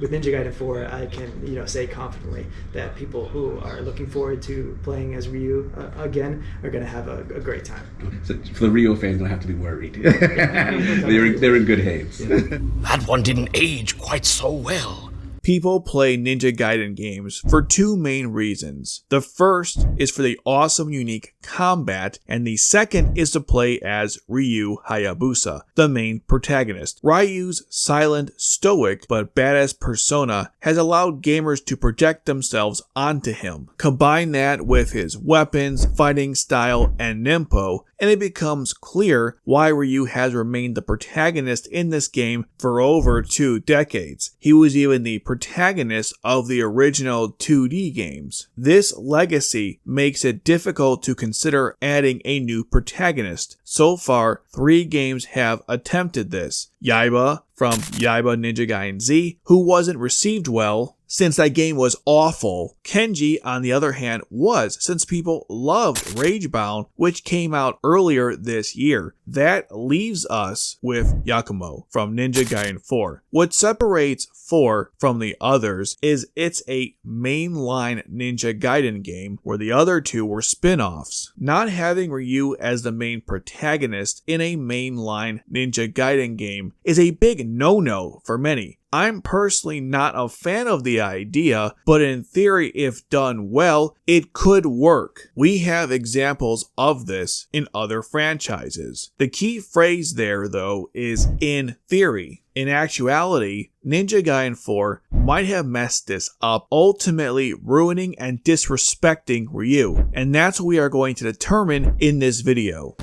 With Ninja Gaiden 4, I can say confidently that people who are looking forward to playing as Ryu again are going to have a great time. So for the Ryu fans, don't have to be worried. They're in good hands. That one didn't age quite so well. People play Ninja Gaiden games for two main reasons. The first is for the awesome, unique combat, and the second is to play as Ryu Hayabusa, the main protagonist. Ryu's silent, stoic, but badass persona has allowed gamers to project themselves onto him. Combine that with his weapons, fighting style, and ninpo, and it becomes clear why Ryu has remained the protagonist in this game for over 2 decades. He was even the protagonist of the original 2D games. This legacy makes it difficult to consider adding a new protagonist. So far, 3 games have attempted this. Yaiba from Yaiba Ninja Gaiden Z, who wasn't received well since that game was awful. Kenji, on the other hand, was, since people loved Ragebound, which came out earlier this year. That leaves us with Yakumo from Ninja Gaiden 4. What separates 4 from the others is it's a mainline Ninja Gaiden game, where the other 2 were spin-offs. Not having Ryu as the main protagonist in a mainline Ninja Gaiden game is a big no-no for many. I'm personally not a fan of the idea, but in theory, if done well, it could work. We have examples of this in other franchises. The key phrase there, though, is in theory. In actuality, Ninja Gaiden 4 might have messed this up, ultimately ruining and disrespecting Ryu, and that's what we are going to determine in this video.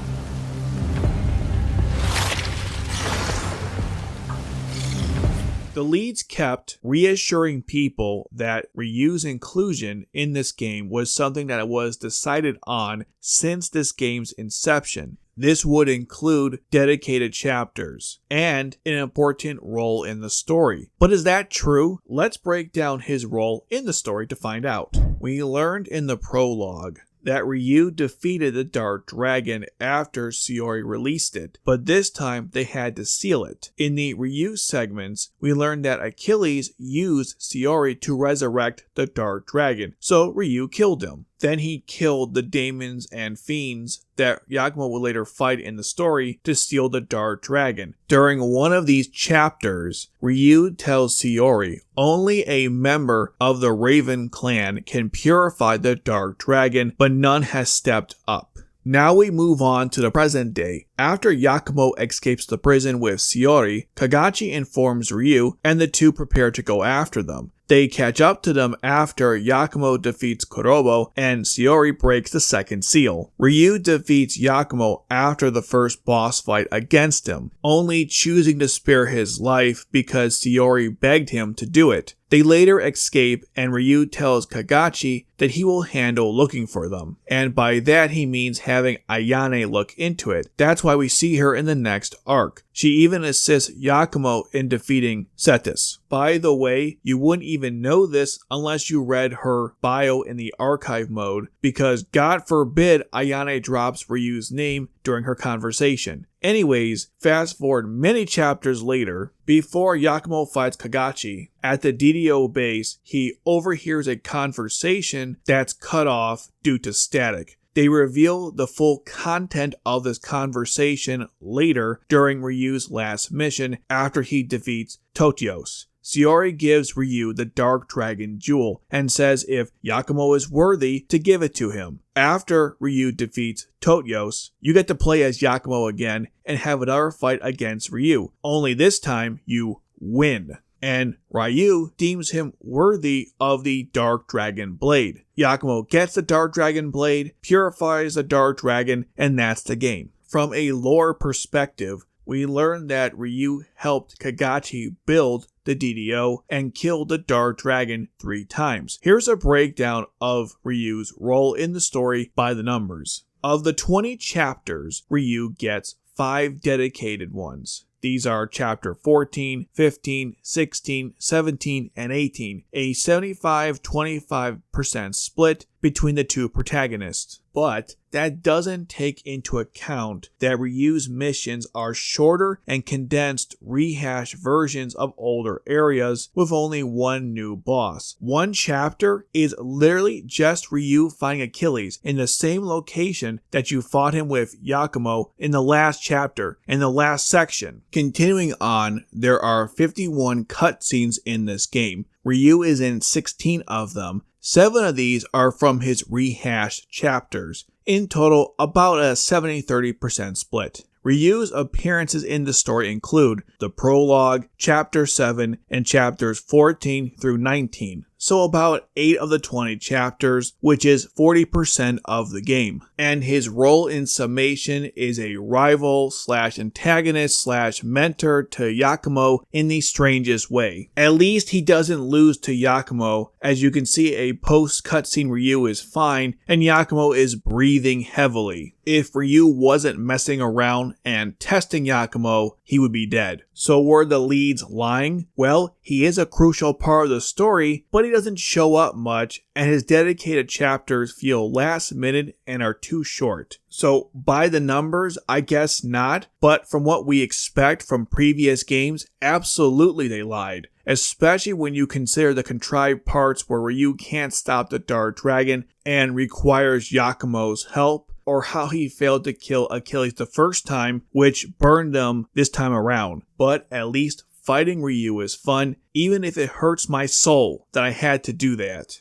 The leads kept reassuring people that Ryu's inclusion in this game was something that was decided on since this game's inception. This would include dedicated chapters and an important role in the story. But is that true? Let's break down his role in the story to find out. We learned in the prologue that Ryu defeated the Dark Dragon after Sayori released it, but this time they had to seal it. In the Ryu segments, we learned that Achilles used Sayori to resurrect the Dark Dragon, so Ryu killed him. Then he killed the daemons and fiends that Yakumo would later fight in the story to steal the Dark Dragon. During one of these chapters, Ryu tells Sayori only a member of the Raven clan can purify the Dark Dragon, but none has stepped up. Now we move on to the present day. After Yakumo escapes the prison with Sayori, Kagachi informs Ryu, and the two prepare to go after them. They catch up to them after Yakumo defeats Kurobo and Sayori breaks the second seal. Ryu defeats Yakumo after the first boss fight against him, only choosing to spare his life because Sayori begged him to do it. They later escape and Ryu tells Kagachi that he will handle looking for them, and by that he means having Ayane look into it. That's why we see her in the next arc. She even assists Yakumo in defeating Cetus. By the way, you wouldn't even know this unless you read her bio in the archive mode, because God forbid Ayane drops Ryu's name during her conversation. Anyways, fast forward many chapters later, before Yakumo fights Kagachi, at the DDO base, he overhears a conversation that's cut off due to static. They reveal the full content of this conversation later during Ryu's last mission after he defeats Totios. Sayori gives Ryu the Dark Dragon Jewel and says if Yakumo is worthy to give it to him. After Ryu defeats Totios, you get to play as Yakumo again and have another fight against Ryu. Only this time, you win. And Ryu deems him worthy of the Dark Dragon Blade. Yakumo gets the Dark Dragon Blade, purifies the Dark Dragon, and that's the game. From a lore perspective, we learn that Ryu helped Kagachi build the DDO and killed the Dark Dragon 3 times. Here's a breakdown of Ryu's role in the story by the numbers. Of the 20 chapters, Ryu gets 5 dedicated ones. These are chapter 14, 15, 16, 17, and 18, a 75-25% split between the two protagonists. But that doesn't take into account that Ryu's missions are shorter and condensed rehashed versions of older areas with only one new boss. One chapter is literally just Ryu fighting Achilles in the same location that you fought him with Yakumo in the last chapter, in the last section. Continuing on, there are 51 cutscenes in this game. Ryu is in 16 of them. 7 of these are from his rehashed chapters. In total, about a 70-30% split. Ryu's appearances in the story include the prologue, chapter 7, and chapters 14 through 19. So about 8 of the 20 chapters, which is 40% of the game. And his role in summation is a rival / antagonist / mentor to Yakumo in the strangest way. At least he doesn't lose to Yakumo. As you can see, a post-cutscene Ryu is fine, and Yakumo is breathing heavily. If Ryu wasn't messing around and testing Yakumo, he would be dead. So were the leads lying? Well, he is a crucial part of the story, but he doesn't show up much, and his dedicated chapters feel last minute and are too short. So by the numbers, I guess not, but from what we expect from previous games, absolutely they lied. Especially when you consider the contrived parts where Ryu can't stop the Dark Dragon and requires Yakumo's help, or how he failed to kill Achilles the first time, which burned them this time around. But at least fighting Ryu is fun, even if it hurts my soul that I had to do that.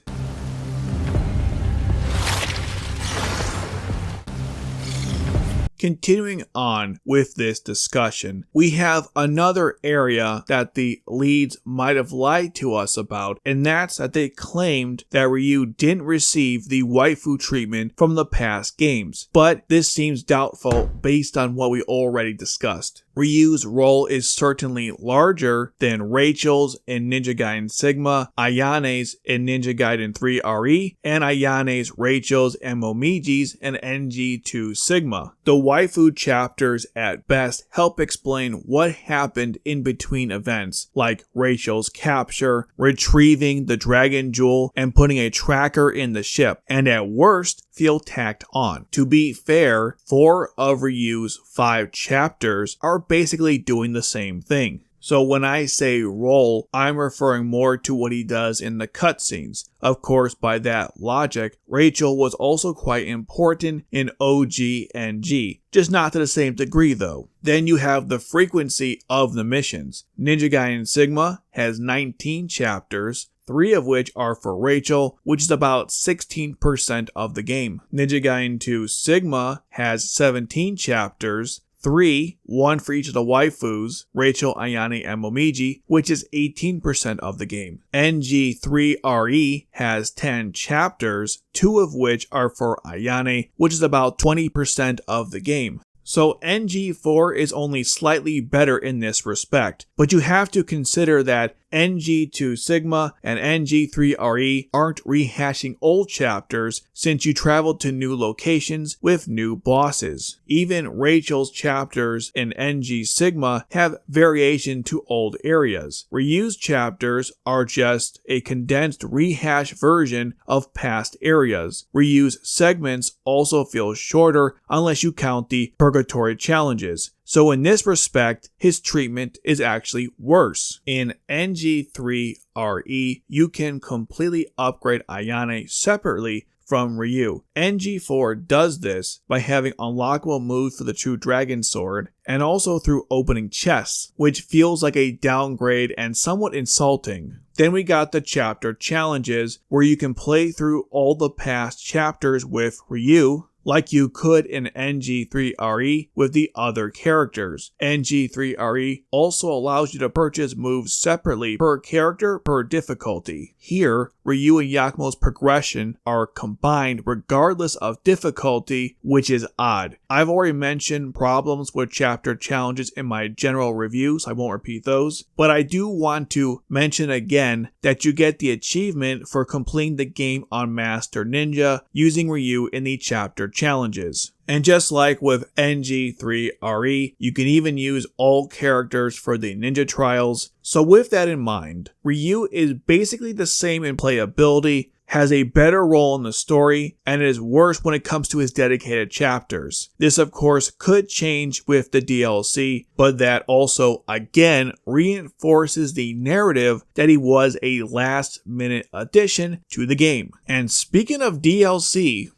Continuing on with this discussion, we have another area that the leads might have lied to us about, and that's that they claimed that Ryu didn't receive the waifu treatment from the past games, but this seems doubtful based on what we already discussed. Ryu's role is certainly larger than Rachel's in Ninja Gaiden Sigma, Ayane's in Ninja Gaiden 3 RE, and Ayane's, Rachel's, and Momiji's in NG2 Sigma. The waifu chapters at best help explain what happened in between events, like Rachel's capture, retrieving the dragon jewel, and putting a tracker in the ship, and at worst, feel tacked on. To be fair, 4 of Ryu's 5 chapters are basically doing the same thing. So when I say role, I'm referring more to what he does in the cutscenes. Of course, by that logic, Rachel was also quite important in OG NG, just not to the same degree though. Then you have the frequency of the missions. Ninja Gaiden Sigma has 19 chapters, 3 of which are for Rachel, which is about 16% of the game. Ninja Gaiden 2 Sigma has 17 chapters, 3, 1 for each of the waifus, Rachel, Ayane, and Momiji, which is 18% of the game. NG3 RE has 10 chapters, 2 of which are for Ayane, which is about 20% of the game. So NG4 is only slightly better in this respect, but you have to consider that NG2 Sigma and NG3 RE aren't rehashing old chapters since you traveled to new locations with new bosses. Even Rachel's chapters in NG Sigma have variation to old areas. Ryu's chapters are just a condensed rehash version of past areas. Ryu's segments also feel shorter unless you count the purgatory challenges. So in this respect, his treatment is actually worse. In NG3 RE, you can completely upgrade Ayane separately from Ryu. NG4 does this by having unlockable moves for the True Dragon Sword, and also through opening chests, which feels like a downgrade and somewhat insulting. Then we got the chapter challenges, where you can play through all the past chapters with Ryu, like you could in NG3 RE with the other characters. NG3 RE also allows you to purchase moves separately per character per difficulty. Here, Ryu and Yakumo's progression are combined regardless of difficulty, which is odd. I've already mentioned problems with chapter challenges in my general review, so I won't repeat those, but I do want to mention again that you get the achievement for completing the game on Master Ninja using Ryu in the chapter challenges. And just like with NG3 RE, you can even use all characters for the ninja trials. So with that in mind, Ryu is basically the same in playability, has a better role in the story, and it is worse when it comes to his dedicated chapters. This of course could change with the DLC, but that also again reinforces the narrative that he was a last minute addition to the game. And speaking of DLC,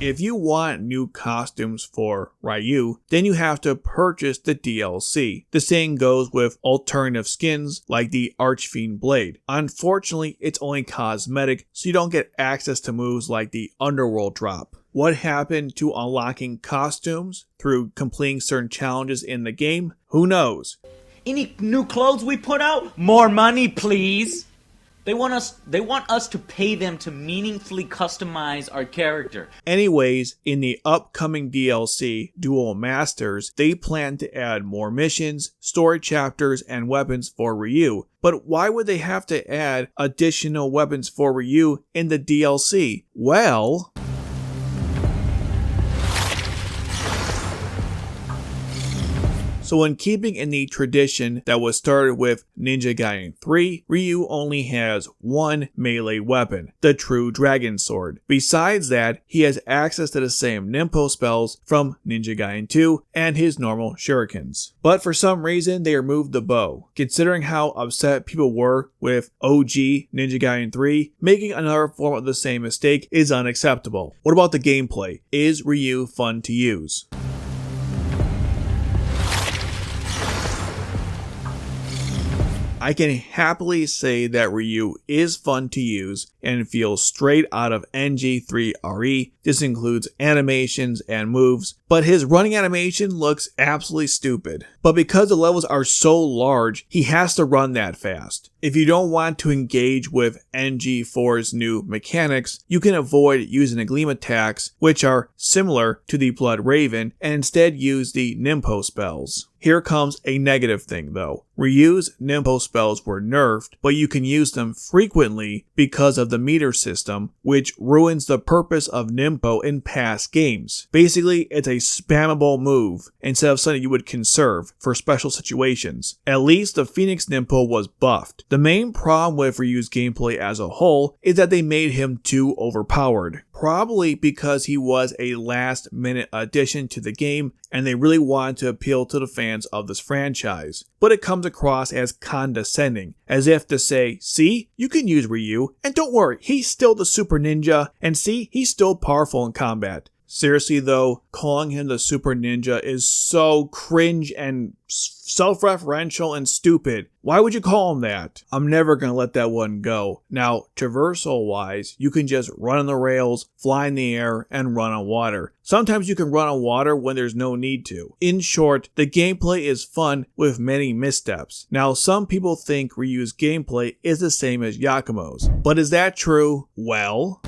if you want new costumes for Ryu, then you have to purchase the DLC. The same goes with alternative skins like the Archfiend Blade. Unfortunately, it's only cosmetic, so you don't get access to moves like the Underworld Drop. What happened to unlocking costumes through completing certain challenges in the game? Who knows? Any new clothes we put out? More money, please. They want us to pay them to meaningfully customize our character. Anyways, in the upcoming DLC, Duel Masters, they plan to add more missions, story chapters, and weapons for Ryu. But why would they have to add additional weapons for Ryu in the DLC? Well, so in keeping in the tradition that was started with Ninja Gaiden 3, Ryu only has one melee weapon, the True Dragon Sword. Besides that, he has access to the same Ninpo spells from Ninja Gaiden 2 and his normal shurikens. But for some reason, they removed the bow. Considering how upset people were with OG Ninja Gaiden 3, making another form of the same mistake is unacceptable. What about the gameplay? Is Ryu fun to use? I can happily say that Ryu is fun to use and feels straight out of NG4 RE. This includes animations and moves, but his running animation looks absolutely stupid. But because the levels are so large, he has to run that fast. If you don't want to engage with NG4's new mechanics, you can avoid using the gleam attacks, which are similar to the Blood Raven, and instead use the Ninpo spells. Here comes a negative thing though. Ryu's Ninpo spells were nerfed, but you can use them frequently because of the meter system, which ruins the purpose of Ninpo in past games. Basically, it's a spammable move instead of something you would conserve for special situations. At least the Phoenix Ninpo was buffed. The main problem with Ryu's gameplay as a whole is that they made him too overpowered. Probably because he was a last minute addition to the game and they really wanted to appeal to the fans of this franchise. But it comes across as condescending, as if to say, see, you can use Ryu, and don't worry, he's still the super ninja, and see, he's still powerful in combat. Seriously though, calling him the Super Ninja is so cringe and self-referential and stupid. Why would you call him that? I'm never gonna let that one go. Now, traversal wise, you can just run on the rails, fly in the air, and run on water. Sometimes you can run on water when there's no need to. In short, the gameplay is fun with many missteps. Now, some people think Ryu's gameplay is the same as Yakumo's, but is that true? Well,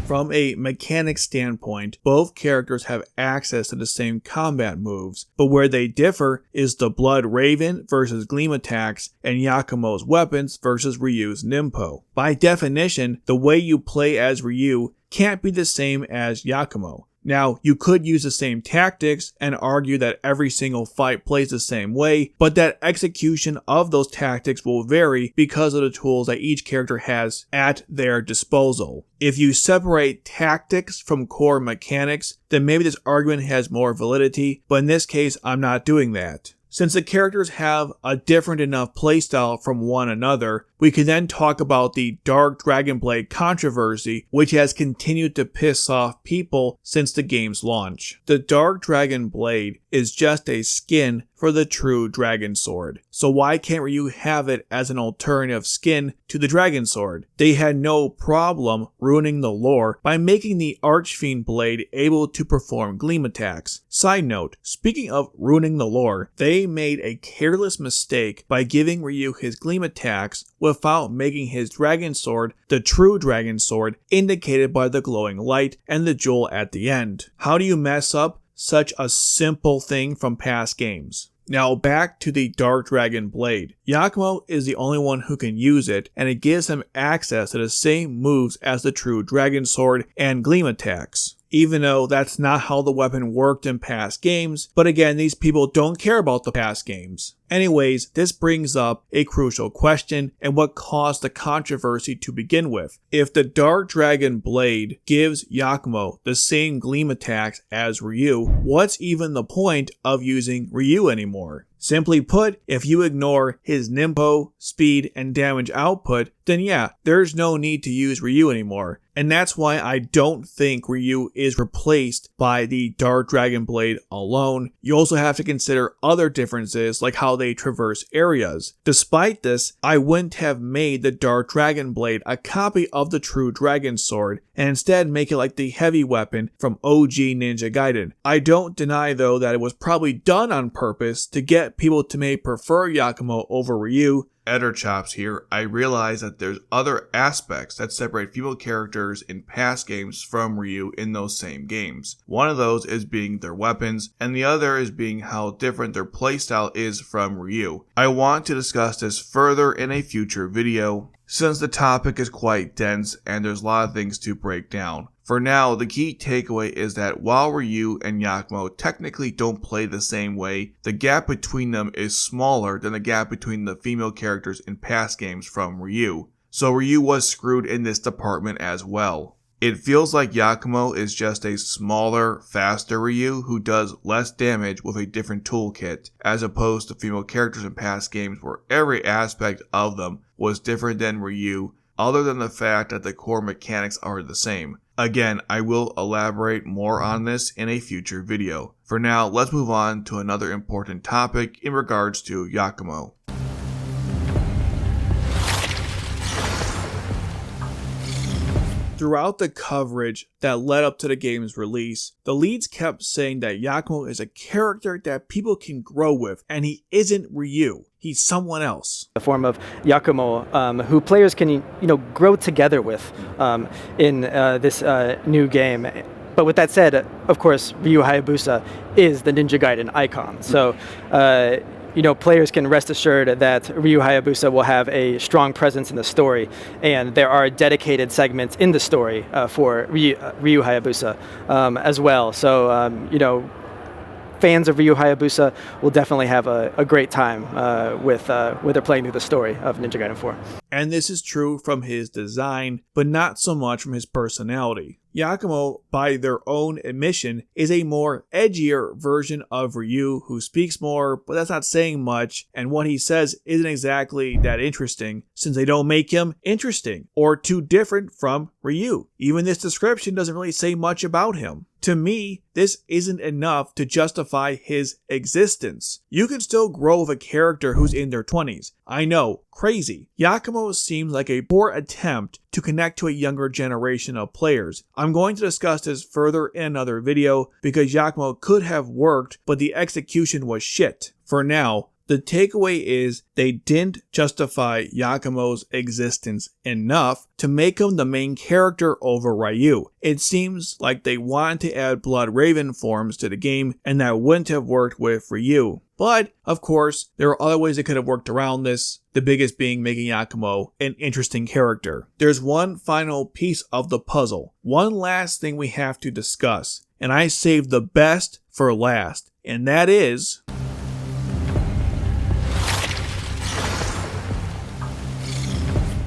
from a mechanic standpoint, both characters have access to the same combat moves, but where they differ is the Blood Raven versus Gleam attacks and Yakumo's weapons versus Ryu's Ninpo. By definition, the way you play as Ryu can't be the same as Yakumo. Now, you could use the same tactics and argue that every single fight plays the same way, but that execution of those tactics will vary because of the tools that each character has at their disposal. If you separate tactics from core mechanics, then maybe this argument has more validity, but in this case, I'm not doing that. Since the characters have a different enough playstyle from one another, we can then talk about the Dark Dragon Blade controversy, which has continued to piss off people since the game's launch. The Dark Dragon Blade is just a skin for the True Dragon Sword. So why can't Ryu have it as an alternative skin to the Dragon Sword? They had no problem ruining the lore by making the Archfiend Blade able to perform gleam attacks. Side note, speaking of ruining the lore, they made a careless mistake by giving Ryu his gleam attacks without making his Dragon Sword the True Dragon Sword indicated by the glowing light and the jewel at the end. How do you mess up such a simple thing from past games? Now back to the Dark Dragon Blade. Yakumo is the only one who can use it, and it gives him access to the same moves as the True Dragon Sword and gleam attacks. even though that's not how the weapon worked in past games. But again, these people don't care about the past games. Anyways, this brings up a crucial question and what caused the controversy to begin with. If the Dark Dragon Blade gives Yakumo the same gleam attacks as Ryu, what's even the point of using Ryu anymore? Simply put, if you ignore his Nimpo, speed, and damage output, then yeah, there's no need to use Ryu anymore. And that's why I don't think Ryu is replaced by the Dark Dragon Blade alone. You also have to consider other differences like how they traverse areas. Despite this, I wouldn't have made the Dark Dragon Blade a copy of the True Dragon Sword and instead make it like the heavy weapon from OG Ninja Gaiden. I don't deny though that it was probably done on purpose to get people to may prefer Yakumo over Ryu. Editor Chops here, I realize that there's other aspects that separate female characters in past games from Ryu in those same games. One of those is being their weapons, and the other is being how different their playstyle is from Ryu. I want to discuss this further in a future video, since the topic is quite dense and there's a lot of things to break down. For now, the key takeaway is that while Ryu and Yakumo technically don't play the same way, the gap between them is smaller than the gap between the female characters in past games from Ryu. So Ryu was screwed in this department as well. It feels like Yakumo is just a smaller, faster Ryu who does less damage with a different toolkit, as opposed to female characters in past games where every aspect of them was different than Ryu, other than the fact that the core mechanics are the same. Again, I will elaborate more on this in a future video. For now, let's move on to another important topic in regards to Yakumo. Throughout the coverage that led up to the game's release, the leads kept saying that Yakumo is a character that people can grow with, and he isn't Ryu. He's someone else. A form of Yakumo, who players can grow together with in this new game. But with that said, of course, Ryu Hayabusa is the Ninja Gaiden icon. So players can rest assured that Ryu Hayabusa will have a strong presence in the story, and there are dedicated segments in the story for Ryu Hayabusa as well. So, fans of Ryu Hayabusa will definitely have a great time with they're playing through the story of Ninja Gaiden 4. And this is true from his design, but not so much from his personality. Yakumo, by their own admission, is a more edgier version of Ryu who speaks more, but that's not saying much, and what he says isn't exactly that interesting, since they don't make him interesting, or too different from Ryu. Even this description doesn't really say much about him. To me, this isn't enough to justify his existence. You can still grow with a character who's in their 20s. I know, crazy. Yakumo seems like a poor attempt to connect to a younger generation of players. I'm going to discuss this further in another video because Yakumo could have worked, but the execution was shit. For now, the takeaway is they didn't justify Yakumo's existence enough to make him the main character over Ryu. It seems like they wanted to add Blood Raven forms to the game, and that wouldn't have worked with Ryu. But, of course, there are other ways they could have worked around this, the biggest being making Yakumo an interesting character. There's one final piece of the puzzle, one last thing we have to discuss, and I saved the best for last, and that is...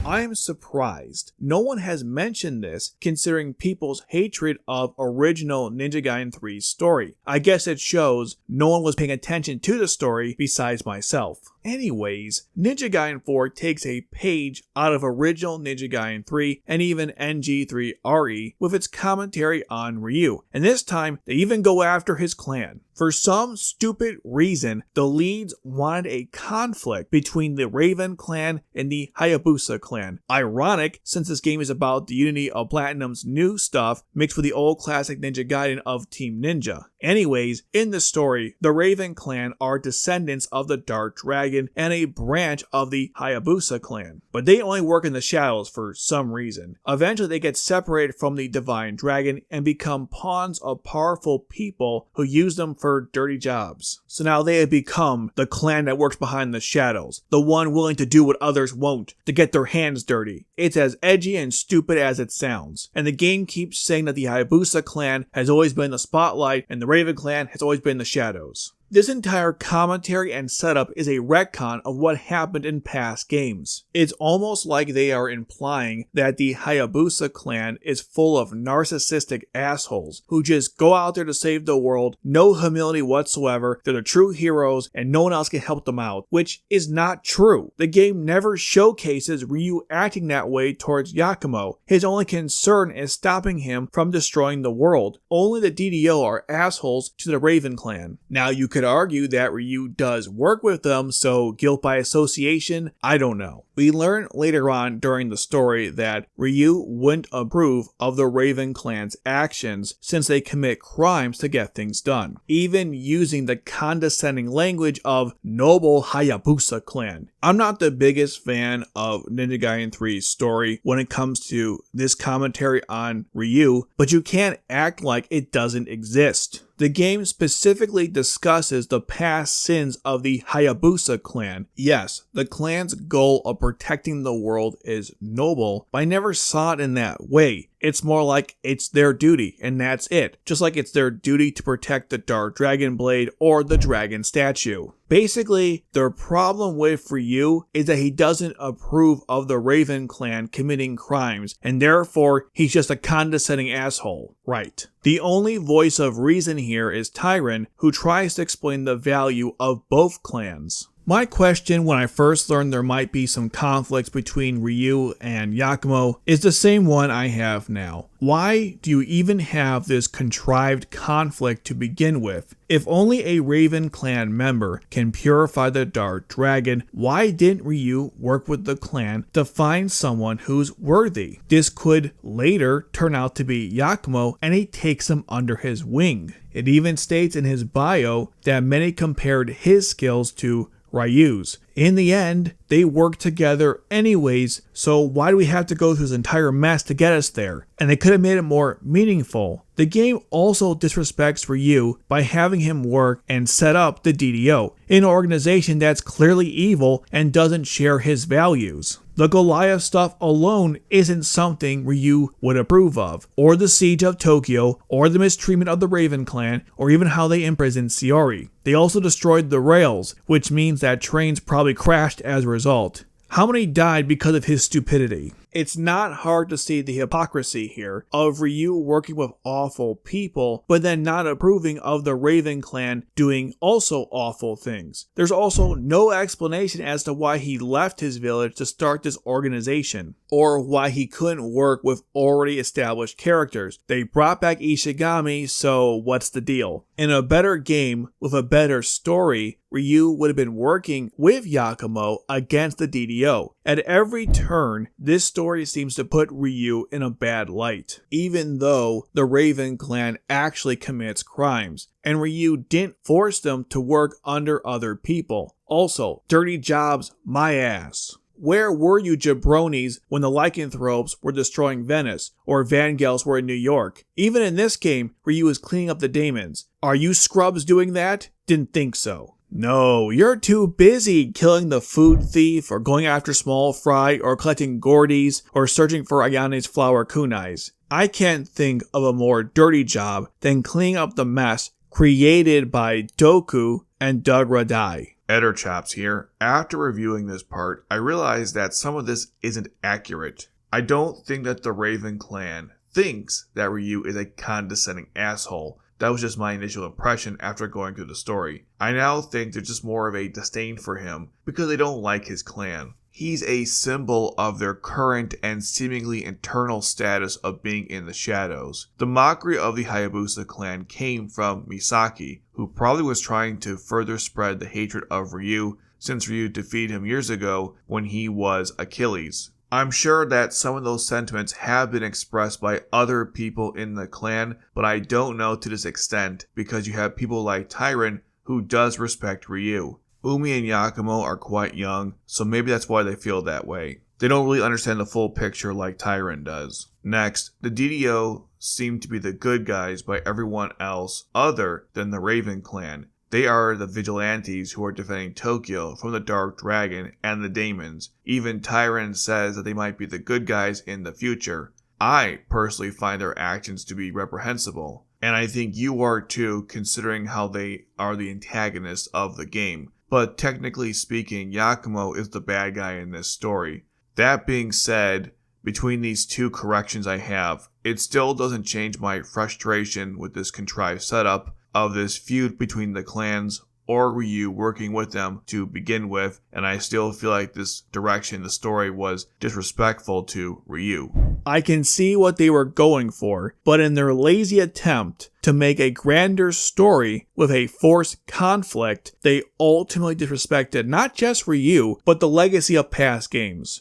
I am surprised no one has mentioned this considering people's hatred of original Ninja Gaiden 3's story. I guess it shows no one was paying attention to the story besides myself. Anyways, Ninja Gaiden 4 takes a page out of original Ninja Gaiden 3 and even NG4 RE with its commentary on Ryu, and this time they even go after his clan. For some stupid reason, the leads wanted a conflict between the Raven clan and the Hayabusa clan. Ironic, since this game is about the unity of Platinum's new stuff mixed with the old classic Ninja Gaiden of Team Ninja. Anyways, in the story, the Raven clan are descendants of the Dark Dragon Dragon and a branch of the Hayabusa clan. But they only work in the shadows for some reason. Eventually they get separated from the Divine Dragon and become pawns of powerful people who use them for dirty jobs. So now they have become the clan that works behind the shadows, the one willing to do what others won't, to get their hands dirty. It's as edgy and stupid as it sounds. And the game keeps saying that the Hayabusa clan has always been the spotlight and the Raven clan has always been the shadows. This entire commentary and setup is a retcon of what happened in past games. It's almost like they are implying that the Hayabusa clan is full of narcissistic assholes who just go out there to save the world, no humility whatsoever, they're the true heroes and no one else can help them out, which is not true. The game never showcases Ryu acting that way towards Yakumo. His only concern is stopping him from destroying the world. Only the DDO are assholes to the Raven clan. Now you could argue that Ryu does work with them, so guilt by association, I don't know. We learn later on during the story that Ryu wouldn't approve of the Raven clan's actions since they commit crimes to get things done, even using the condescending language of noble Hayabusa clan. I'm not the biggest fan of Ninja Gaiden 3's story when it comes to this commentary on Ryu, but you can't act like it doesn't exist. The game specifically discusses the past sins of the Hayabusa clan. Yes, the clan's goal of protecting the world is noble, but I never saw it in that way. It's more like it's their duty, and that's it. Just like it's their duty to protect the Dark Dragon Blade or the Dragon Statue. Basically, their problem with Ryu is that he doesn't approve of the Raven clan committing crimes, and therefore he's just a condescending asshole. Right. The only voice of reason here is Tyron, who tries to explain the value of both clans. My question when I first learned there might be some conflicts between Ryu and Yakumo is the same one I have now. Why do you even have this contrived conflict to begin with? If only a Raven clan member can purify the Dark Dragon, why didn't Ryu work with the clan to find someone who's worthy? This could later turn out to be Yakumo, and he takes him under his wing. It even states in his bio that many compared his skills to Ryu's. In the end, they work together anyways, so why do we have to go through this entire mess to get us there? And they could have made it more meaningful. The game also disrespects Ryu by having him work and set up the DDO, an organization that's clearly evil and doesn't share his values. The Goliath stuff alone isn't something Ryu would approve of, or the siege of Tokyo, or the mistreatment of the Raven clan, or even how they imprisoned Shiori. They also destroyed the rails, which means that trains probably crashed as a result. How many died because of his stupidity? It's not hard to see the hypocrisy here of Ryu working with awful people, but then not approving of the Raven clan doing also awful things. There's also no explanation as to why he left his village to start this organization, or why he couldn't work with already established characters. They brought back Ishigami, so what's the deal? In a better game with a better story, Ryu would have been working with Yakumo against the DDO. At every turn, this story seems to put Ryu in a bad light, even though the Raven clan actually commits crimes, and Ryu didn't force them to work under other people. Also, dirty jobs, my ass. Where were you jabronis when the lycanthropes were destroying Venice, or Vangels were in New York? Even in this game, Ryu is cleaning up the daemons. Are you scrubs doing that? Didn't think so. No, you're too busy killing the food thief, or going after small fry, or collecting Gordies, or searching for Ayane's flower kunais. I can't think of a more dirty job than cleaning up the mess created by Doku and Doug Radai. Editor Chops here. After reviewing this part, I realized that some of this isn't accurate. I don't think that the Raven clan thinks that Ryu is a condescending asshole. That was just my initial impression after going through the story. I now think there's just more of a disdain for him because they don't like his clan. He's a symbol of their current and seemingly eternal status of being in the shadows. The mockery of the Hayabusa clan came from Misaki, who probably was trying to further spread the hatred of Ryu since Ryu defeated him years ago when he was Achilles. I'm sure that some of those sentiments have been expressed by other people in the clan, but I don't know to this extent because you have people like Tyron who does respect Ryu. Umi and Yakumo are quite young, so maybe that's why they feel that way. They don't really understand the full picture like Tyron does. Next, the DDO seem to be the good guys by everyone else other than the Raven clan. They are the vigilantes who are defending Tokyo from the Dark Dragon and the Daemons. Even Tyron says that they might be the good guys in the future. I personally find their actions to be reprehensible, and I think you are too, considering how they are the antagonists of the game. But technically speaking, Yakumo is the bad guy in this story. That being said, between these two corrections I have, it still doesn't change my frustration with this contrived setup of this feud between the clans or Ryu working with them to begin with, and I still feel like this direction the story was disrespectful to Ryu. I can see what they were going for, but in their lazy attempt to make a grander story with a forced conflict, they ultimately disrespected not just Ryu, but the legacy of past games.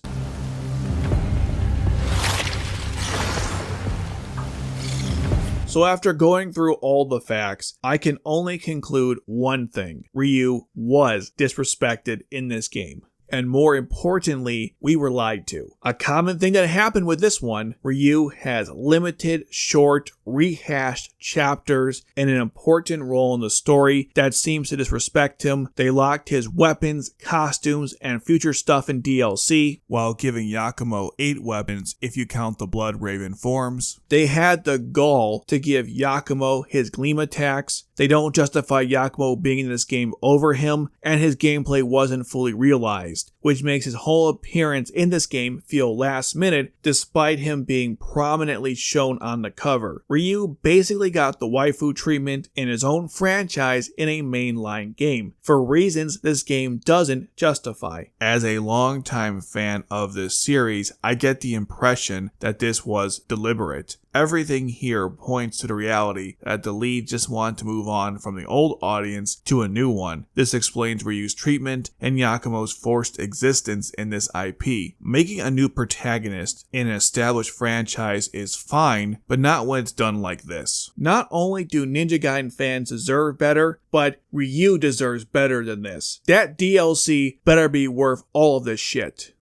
So after going through all the facts, I can only conclude one thing. Ryu was disrespected in this game. And more importantly, we were lied to. A common thing that happened with this one, Ryu has limited, short, rehashed chapters and an important role in the story that seems to disrespect him. They locked his weapons, costumes, and future stuff in DLC, while giving Yakumo 8 weapons if you count the Blood Raven forms. They had the gall to give Yakumo his gleam attacks. They don't justify Yakumo being in this game over him, and his gameplay wasn't fully realized, which makes his whole appearance in this game feel last minute despite him being prominently shown on the cover. Ryu basically got the waifu treatment in his own franchise in a mainline game, for reasons this game doesn't justify. As a longtime fan of this series, I get the impression that this was deliberate. Everything here points to the reality that the lead just want to move on from the old audience to a new one. This explains Ryu's treatment and Yakumo's forced existence in this IP. Making a new protagonist in an established franchise is fine, but not when it's done like this. Not only do Ninja Gaiden fans deserve better, but Ryu deserves better than this. That DLC better be worth all of this shit.